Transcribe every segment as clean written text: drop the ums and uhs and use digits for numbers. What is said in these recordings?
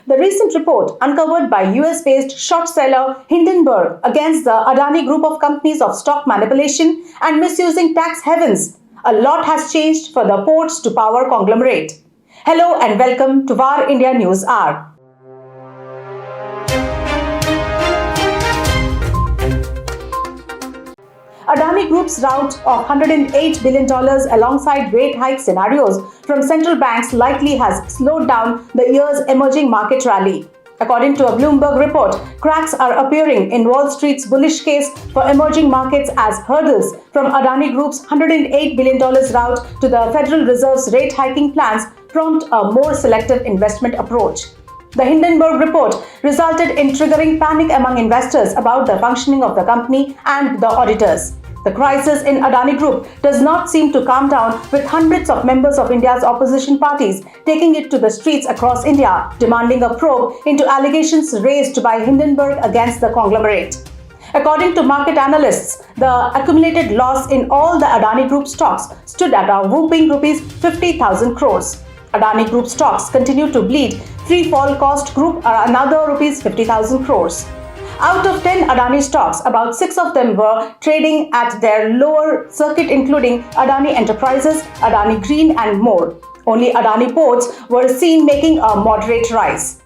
The recent report uncovered by US-based short seller Hindenburg against the Adani Group of companies of stock manipulation and misusing tax havens. A lot has changed for the ports to power conglomerate. Hello and welcome to VAR India News Hour. Adani Group's rout of $108 billion alongside rate hike scenarios from central banks likely has slowed down the year's emerging market rally. According to a Bloomberg report, cracks are appearing in Wall Street's bullish case for emerging markets as hurdles from Adani Group's $108 billion rout to the Federal Reserve's rate hiking plans prompt a more selective investment approach. The Hindenburg report resulted in triggering panic among investors about the functioning of the company and the auditors. The crisis in Adani Group does not seem to calm down, with hundreds of members of India's opposition parties taking it to the streets across India, demanding a probe into allegations raised by Hindenburg against the conglomerate. According to market analysts, the accumulated loss in all the Adani Group stocks stood at a whopping rupees 50,000 crores. Adani Group stocks continue to bleed. Free fall cost group are another rupees 50,000 crores. Out of 10 Adani stocks, about 6 of them were trading at their lower circuit, including Adani Enterprises, Adani Green and more. Only Adani Ports were seen making a moderate rise.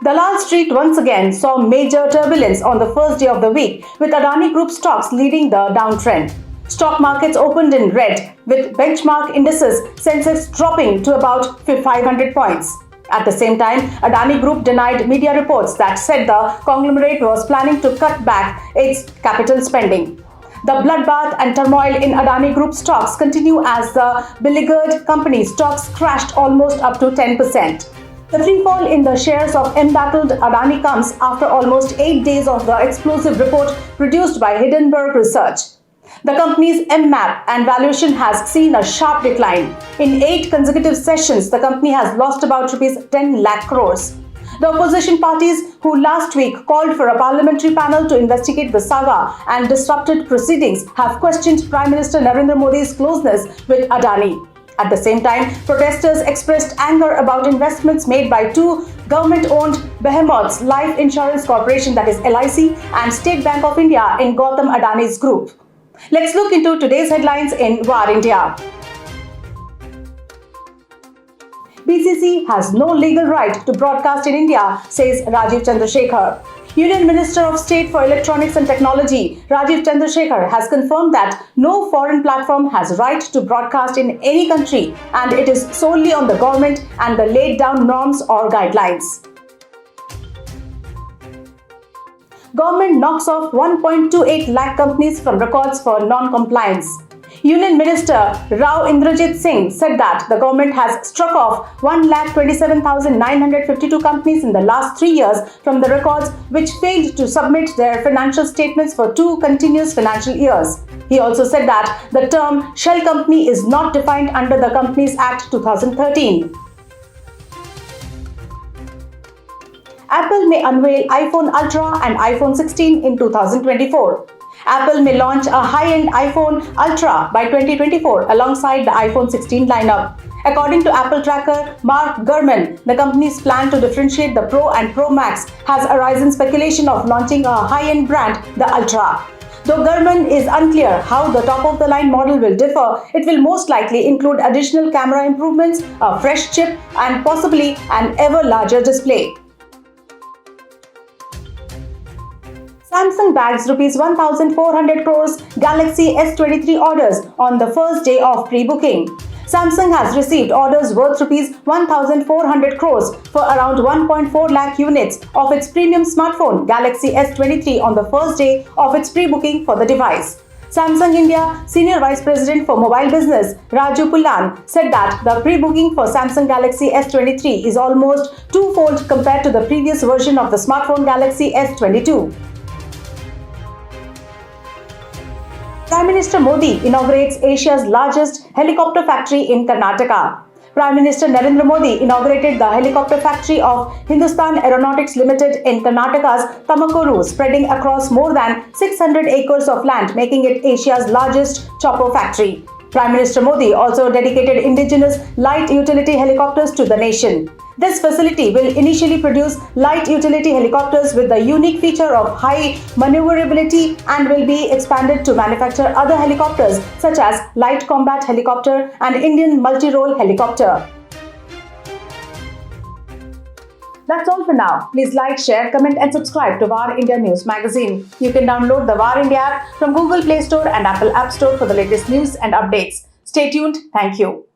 Dalal Street once again saw major turbulence on the first day of the week, with Adani Group stocks leading the downtrend. Stock markets opened in red, with benchmark indices Sensex dropping to about 500 points. At the same time, Adani Group denied media reports that said the conglomerate was planning to cut back its capital spending. The bloodbath and turmoil in Adani Group stocks continue as the beleaguered company stocks crashed almost up to 10%. The free fall in the shares of embattled Adani comes after almost 8 days of the explosive report produced by Hindenburg Research. The company's MMAP and valuation has seen a sharp decline. In 8 consecutive sessions, the company has lost about rupees 10 lakh crores. The opposition parties, who last week called for a parliamentary panel to investigate the saga and disrupted proceedings, have questioned Prime Minister Narendra Modi's closeness with Adani. At the same time, protesters expressed anger about investments made by 2 government-owned behemoths, Life Insurance Corporation, that is LIC, and State Bank of India in Gautam Adani's group. Let's look into today's headlines in VAR India. BCC has no legal right to broadcast in India, says Rajeev Chandrasekhar. Union Minister of State for Electronics and Technology, Rajeev Chandrasekhar, has confirmed that no foreign platform has right to broadcast in any country, and it is solely on the government and the laid down norms or guidelines. Government knocks off 1.28 lakh companies from records for non-compliance. Union Minister Rao Indrajit Singh said that the government has struck off 1,27,952 companies in the last 3 years from the records which failed to submit their financial statements for 2 continuous financial years. He also said that the term shell company is not defined under the Companies Act 2013. Apple may unveil iPhone Ultra and iPhone 16 in 2024. Apple may launch a high-end iPhone Ultra by 2024 alongside the iPhone 16 lineup. According to Apple tracker Mark Gurman, the company's plan to differentiate the Pro and Pro Max has arisen speculation of launching a high-end brand, the Ultra. Though Gurman is unclear how the top-of-the-line model will differ, it will most likely include additional camera improvements, a fresh chip, and possibly an ever-larger display. Samsung bags rupees 1,400 crores Galaxy S23 orders on the first day of pre-booking. Samsung has received orders worth rupees 1,400 crores for around 1.4 lakh units of its premium smartphone Galaxy S23 on the first day of its pre-booking for the device. Samsung India Senior Vice President for Mobile Business Raju Pullan said that the pre-booking for Samsung Galaxy S23 is almost twofold compared to the previous version of the smartphone Galaxy S22. Prime Minister Modi inaugurates Asia's largest helicopter factory in Karnataka. Prime Minister Narendra Modi inaugurated the helicopter factory of Hindustan Aeronautics Limited in Karnataka's Tumakuru, spreading across more than 600 acres of land, making it Asia's largest chopper factory. Prime Minister Modi also dedicated indigenous light utility helicopters to the nation. This facility will initially produce light utility helicopters with the unique feature of high maneuverability and will be expanded to manufacture other helicopters such as light combat helicopter and Indian multi-role helicopter. That's all for now. Please like, share, comment and subscribe to VARINDIA News Magazine. You can download the VARINDIA app from Google Play Store and Apple App Store for the latest news and updates. Stay tuned. Thank you.